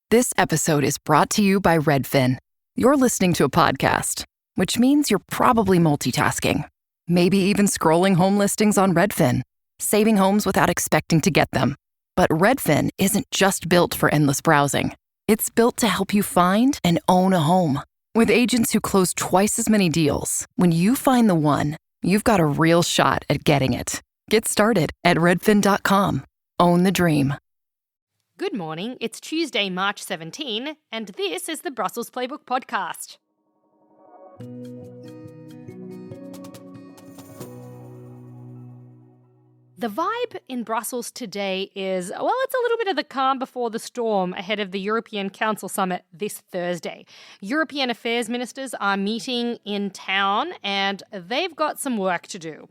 This episode is brought to you by Redfin. You're listening to a podcast, which means you're probably multitasking. Maybe even scrolling home listings on Redfin, saving homes without expecting to get them. But Redfin isn't just built for endless browsing. It's built to help you find and own a home. With agents who close twice as many deals, when you find the one, you've got a real shot at getting it. Get started at redfin.com. Own the dream. Good morning, it's Tuesday, March 17, and this is the Brussels Playbook Podcast. The vibe in Brussels today is, well, it's a little bit of the calm before the storm ahead of the European Council Summit this Thursday. European affairs ministers are meeting in town, and they've got some work to do.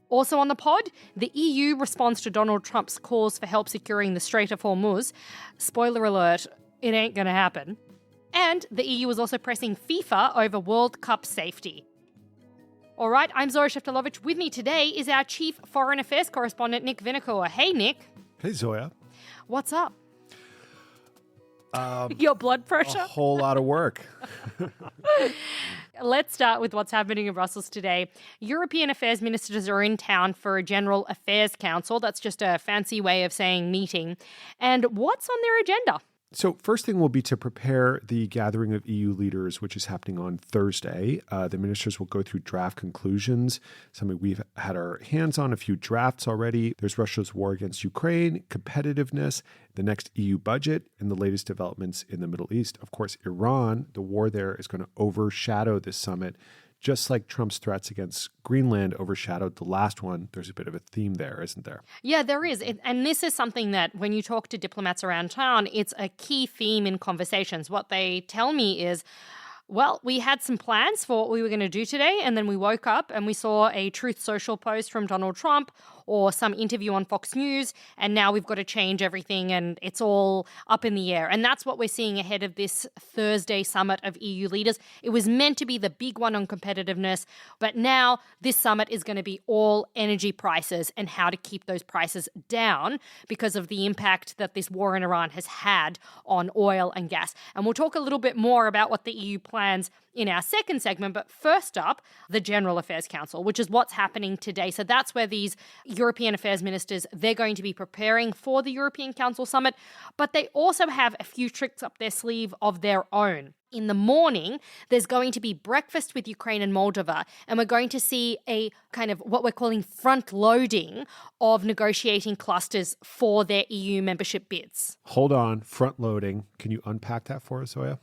Also on the pod, the EU responds to Donald Trump's calls for help securing the Strait of Hormuz. Spoiler alert, it ain't going to happen. And the EU is also pressing FIFA over World Cup safety. All right, I'm Zoya Sheftalovich. With me today is our chief foreign affairs correspondent, Nick Vinokur. Hey, Nick. Hey, Zoya. What's up? Your blood pressure? A whole lot of work. Let's start with what's happening in Brussels today. European affairs ministers are in town for a General Affairs Council. That's just a fancy way of saying meeting. And what's on their agenda? So first thing will be to prepare the gathering of EU leaders, which is happening on Thursday. The ministers will go through draft conclusions, something we've had our hands on, a few drafts already. There's Russia's war against Ukraine, competitiveness, the next EU budget, and the latest developments in the Middle East. Of course, Iran, the war there is going to overshadow this summit. Just like Trump's threats against Greenland overshadowed the last one, there's a bit of a theme there, isn't there? Yeah, there is. And this is something that when you talk to diplomats around town, it's a key theme in conversations. What they tell me is, well, we had some plans for what we were going to do today, and then we woke up and we saw a Truth Social post from Donald Trump or some interview on Fox News, and now we've got to change everything and it's all up in the air. And that's what we're seeing ahead of this Thursday summit of EU leaders. It was meant to be the big one on competitiveness, but now this summit is going to be all energy prices and how to keep those prices down because of the impact that this war in Iran has had on oil and gas. And we'll talk a little bit more about what the EU plans in our second segment, but first up, the General Affairs Council, which is what's happening today. So that's where these European affairs ministers, they're going to be preparing for the European Council Summit, but they also have a few tricks up their sleeve of their own. In the morning, there's going to be breakfast with Ukraine and Moldova, and we're going to see a kind of what we're calling front-loading of negotiating clusters for their EU membership bids. Hold on, front-loading. Can you unpack that for us, Zoya?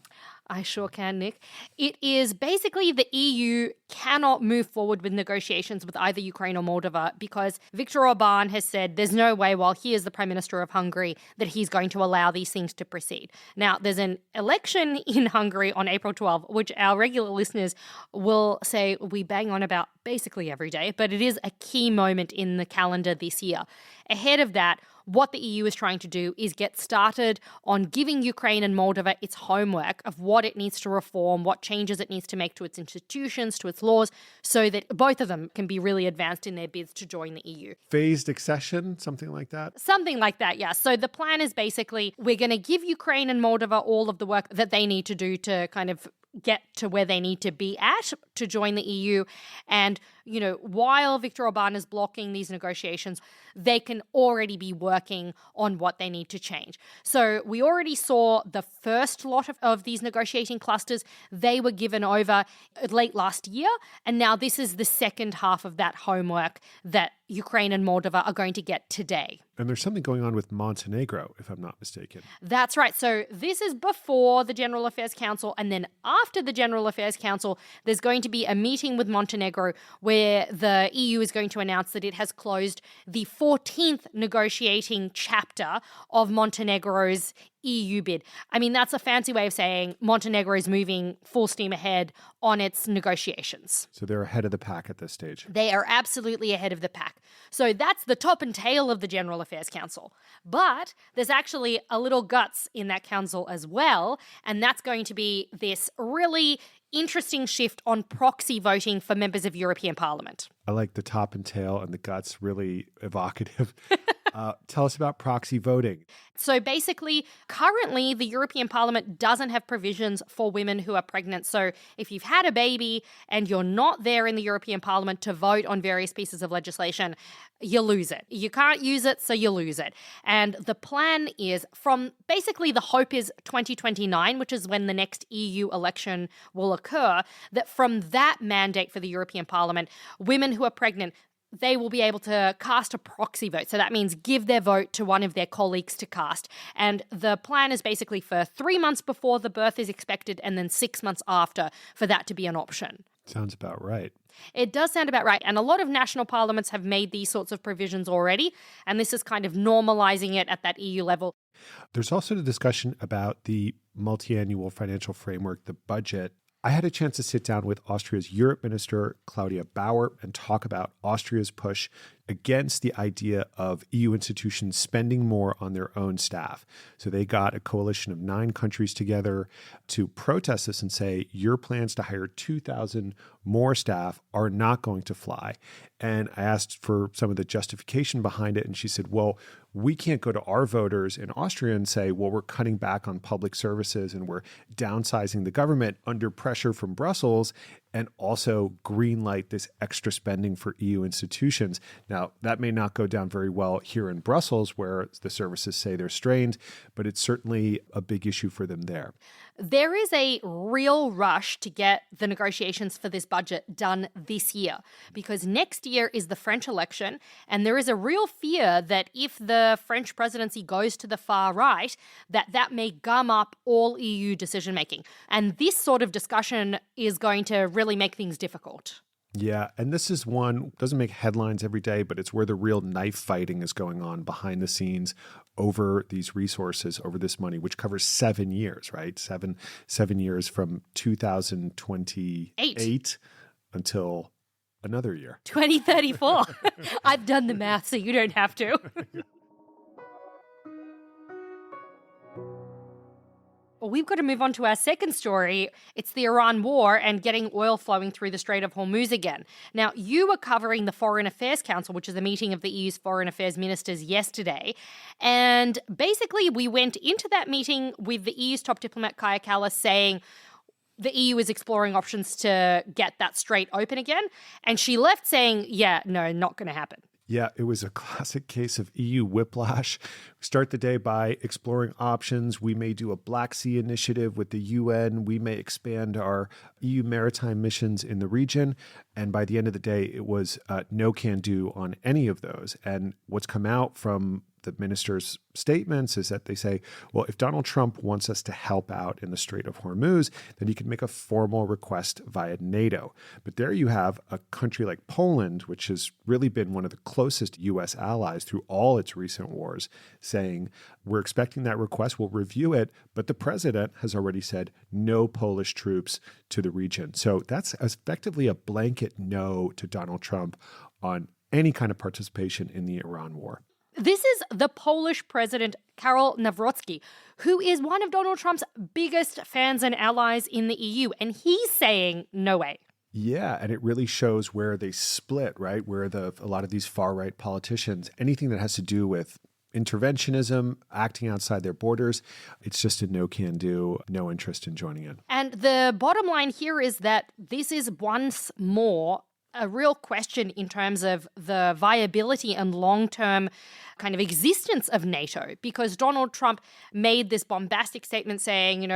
I sure can, Nick. It is basically the EU cannot move forward with negotiations with either Ukraine or Moldova because Viktor Orban has said there's no way while he is the Prime Minister of Hungary that he's going to allow these things to proceed. Now, there's an election in Hungary on April 12th, which our regular listeners will say we bang on about basically every day, but it is a key moment in the calendar this year. Ahead of that, what the EU is trying to do is get started on giving Ukraine and Moldova its homework of what it needs to reform, what changes it needs to make to its institutions, to its laws, so that both of them can be really advanced in their bids to join the EU. Phased accession, something like that? Something like that, yeah. So the plan is basically we're going to give Ukraine and Moldova all of the work that they need to do to kind of get to where they need to be at to join the EU. And, you know, while Viktor Orban is blocking these negotiations, they can already be working on what they need to change. So we already saw the first lot of these negotiating clusters. They were given over late last year. And now this is the second half of that homework that Ukraine and Moldova are going to get today. And there's something going on with Montenegro, if I'm not mistaken. That's right. So this is before the General Affairs Council, and then after the General Affairs Council, there's going to be a meeting with Montenegro where the EU is going to announce that it has closed the 14th negotiating chapter of Montenegro's EU bid. I mean, that's a fancy way of saying Montenegro is moving full steam ahead on its negotiations. So they're ahead of the pack at this stage. They are absolutely ahead of the pack. So that's the top and tail of the General Affairs Council. But there's actually a little guts in that council as well, and that's going to be this really interesting shift on proxy voting for members of European Parliament. I like the top and tail and the guts, really evocative. Tell us about proxy voting. So basically, currently, the European Parliament doesn't have provisions for women who are pregnant. So if you've had a baby and you're not there in the European Parliament to vote on various pieces of legislation, you lose it. You can't use it, so you lose it. And the plan is basically the hope is 2029, which is when the next EU election will occur, that from that mandate for the European Parliament, women who are pregnant, they will be able to cast a proxy vote. So that means give their vote to one of their colleagues to cast. And the plan is basically for 3 months before the birth is expected and then 6 months after for that to be an option. Sounds about right. It does sound about right. And a lot of national parliaments have made these sorts of provisions already. And this is kind of normalizing it at that EU level. There's also the discussion about the multi-annual financial framework, the budget. I had a chance to sit down with Austria's Europe Minister, Claudia Bauer, and talk about Austria's push against the idea of EU institutions spending more on their own staff. So they got a coalition of 9 countries together to protest this and say, your plans to hire 2,000 more staff are not going to fly. And I asked for some of the justification behind it. And she said, well, we can't go to our voters in Austria and say, well, we're cutting back on public services and we're downsizing the government under pressure from Brussels and also greenlight this extra spending for EU institutions. Now, that may not go down very well here in Brussels, where the services say they're strained, but it's certainly a big issue for them there. There is a real rush to get the negotiations for this budget done this year, because next year is the French election, and there is a real fear that if the French presidency goes to the far right, that may gum up all EU decision-making. And this sort of discussion is going to really make things difficult. Yeah, and this is one, doesn't make headlines every day, but it's where the real knife fighting is going on behind the scenes over these resources, over this money, which covers 7 years, right? Seven years from 2028 until another year. 2034. I've done the math, so you don't have to. Well, we've got to move on to our second story. It's the Iran war and getting oil flowing through the Strait of Hormuz again. Now, you were covering the Foreign Affairs Council, which is a meeting of the EU's foreign affairs ministers yesterday. And basically, we went into that meeting with the EU's top diplomat, Kaja Kallas, saying the EU is exploring options to get that strait open again. And she left saying, yeah, no, not going to happen. Yeah, it was a classic case of EU whiplash. We start the day by exploring options. We may do a Black Sea initiative with the UN. We may expand our EU maritime missions in the region. And by the end of the day, it was no can do on any of those. And what's come out from the minister's statements is that they say, well, if Donald Trump wants us to help out in the Strait of Hormuz, then he can make a formal request via NATO. But there you have a country like Poland, which has really been one of the closest U.S. allies through all its recent wars, saying, we're expecting that request, we'll review it, but the president has already said no Polish troops to the region. So that's effectively a blanket no to Donald Trump on any kind of participation in the Iran war. This is the Polish president, Karol Nawrocki, who is one of Donald Trump's biggest fans and allies in the EU, and he's saying no way. Yeah, and it really shows where they split, right? Where a lot of these far-right politicians, anything that has to do with interventionism, acting outside their borders, it's just a no can do, no interest in joining in. And the bottom line here is that this is once more a real question in terms of the viability and long-term kind of existence of NATO, because Donald Trump made this bombastic statement saying,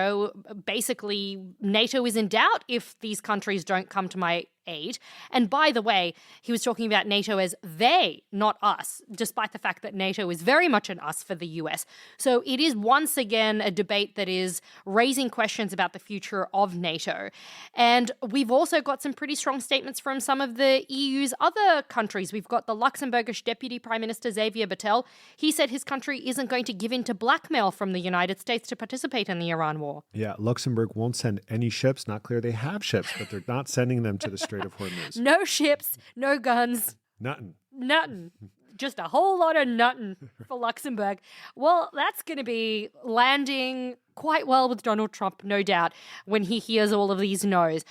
basically NATO is in doubt if these countries don't come to my aid. And by the way, he was talking about NATO as they, not us, despite the fact that NATO is very much an us for the US. So it is once again a debate that is raising questions about the future of NATO. And we've also got some pretty strong statements from some of the EU's other countries. We've got the Luxembourgish Deputy Prime Minister Xavier Bettel. He said his country isn't going to give in to blackmail from the United States to participate in the Iran war. Yeah, Luxembourg won't send any ships. Not clear they have ships, but they're not sending them to the Strait of Hormuz. No ships, no guns. Nothing. Just a whole lot of nothing for Luxembourg. Well, that's going to be landing quite well with Donald Trump, no doubt, when he hears all of these no's.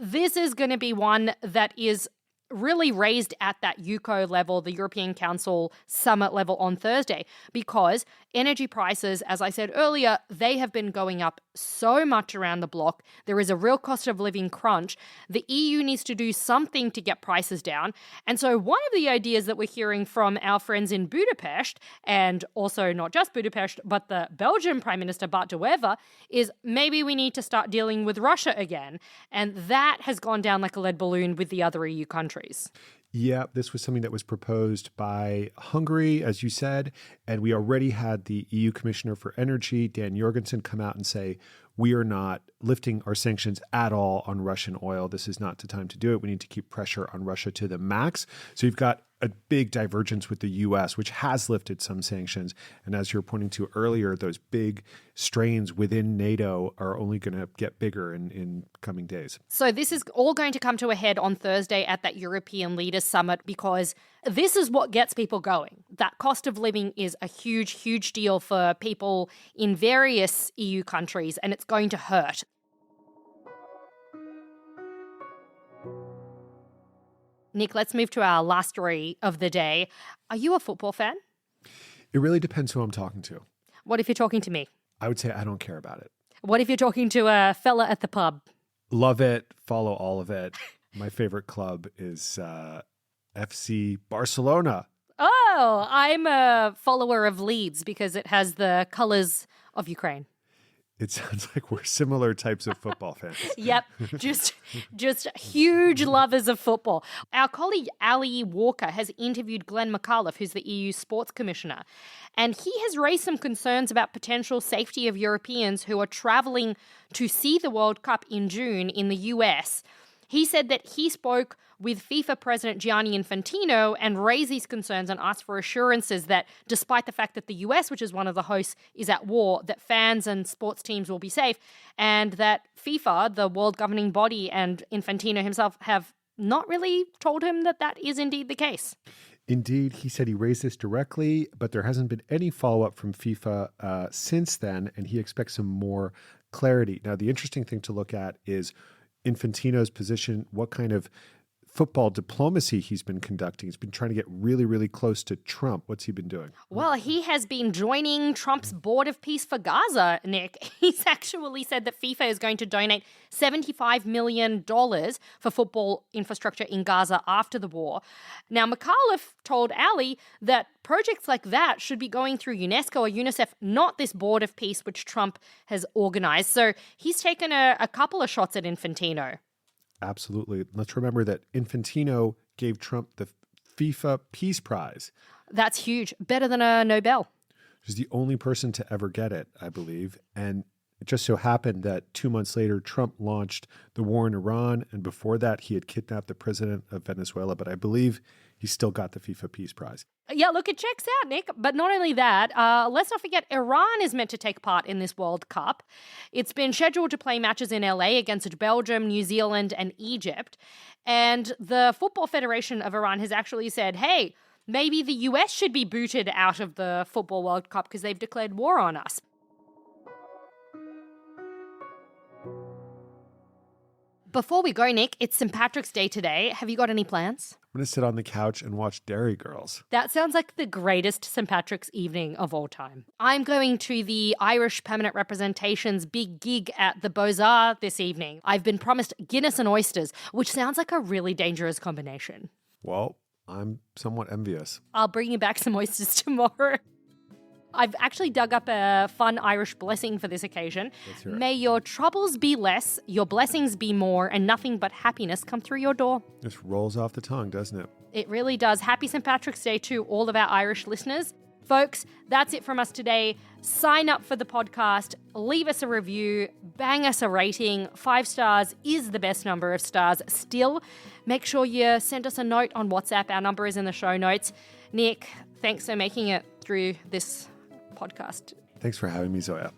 This is going to be one that is really raised at that UCO level, the European Council summit level on Thursday, because energy prices, as I said earlier, they have been going up so much around the bloc. There is a real cost of living crunch. The EU needs to do something to get prices down. And so one of the ideas that we're hearing from our friends in Budapest, and also not just Budapest, but the Belgian Prime Minister Bart de Wever, is maybe we need to start dealing with Russia again. And that has gone down like a lead balloon with the other EU countries. Yeah, this was something that was proposed by Hungary, as you said, and we already had the EU Commissioner for Energy, Dan Jorgensen, come out and say, we are not lifting our sanctions at all on Russian oil. This is not the time to do it. We need to keep pressure on Russia to the max. So you've got a big divergence with the U.S., which has lifted some sanctions. And as you're pointing to earlier, those big strains within NATO are only going to get bigger in coming days. So this is all going to come to a head on Thursday at that European Leaders Summit, because this is what gets people going. That cost of living is a huge, huge deal for people in various EU countries, and it's going to hurt. Nick, let's move to our last story of the day. Are you a football fan? It really depends who I'm talking to. What if you're talking to me? I would say I don't care about it. What if you're talking to a fella at the pub? Love it. Follow all of it. My favorite club is FC Barcelona. Oh, I'm a follower of Leeds because it has the colours of Ukraine. It sounds like we're similar types of football fans. Yep, just huge lovers of football. Our colleague Ali Walker has interviewed Glenn Micallef, who's the EU Sports Commissioner, and he has raised some concerns about potential safety of Europeans who are travelling to see the World Cup in June in the US. He said that he spoke with FIFA President Gianni Infantino and raised these concerns and asked for assurances that despite the fact that the US, which is one of the hosts, is at war, that fans and sports teams will be safe, and that FIFA, the world governing body, and Infantino himself have not really told him that that is indeed the case. Indeed, he said he raised this directly, but there hasn't been any follow-up from FIFA since then, and he expects some more clarity. Now, the interesting thing to look at is Infantino's position, what kind of football diplomacy he's been conducting. He's been trying to get really, really close to Trump. What's he been doing? Well, he has been joining Trump's Board of Peace for Gaza, Nick. He's actually said that FIFA is going to donate $75 million for football infrastructure in Gaza after the war. Now, Micallef told Ali that projects like that should be going through UNESCO or UNICEF, not this Board of Peace, which Trump has organized. So he's taken a couple of shots at Infantino. Absolutely. Let's remember that Infantino gave Trump the FIFA Peace Prize. That's huge. Better than a Nobel. He's the only person to ever get it, I believe. And it just so happened that 2 months later, Trump launched the war in Iran. And before that, he had kidnapped the president of Venezuela. But I believe he still got the FIFA Peace Prize. Yeah, look, it checks out, Nick. But not only that, let's not forget Iran is meant to take part in this World Cup. It's been scheduled to play matches in LA against Belgium, New Zealand, and Egypt. And the Football Federation of Iran has actually said, hey, maybe the US should be booted out of the Football World Cup because they've declared war on us. Before we go, Nick, it's St. Patrick's Day today. Have you got any plans? I'm going to sit on the couch and watch Dairy Girls. That sounds like the greatest St. Patrick's evening of all time. I'm going to the Irish Permanent Representation's big gig at the Beaux-Arts this evening. I've been promised Guinness and oysters, which sounds like a really dangerous combination. Well, I'm somewhat envious. I'll bring you back some oysters tomorrow. I've actually dug up a fun Irish blessing for this occasion. May your troubles be less, your blessings be more, and nothing but happiness come through your door. This rolls off the tongue, doesn't it? It really does. Happy St. Patrick's Day to all of our Irish listeners. Folks, that's it from us today. Sign up for the podcast, leave us a review, bang us a rating. 5 stars is the best number of stars still. Make sure you send us a note on WhatsApp. Our number is in the show notes. Nick, thanks for making it through this podcast. Thanks for having me, Zoya.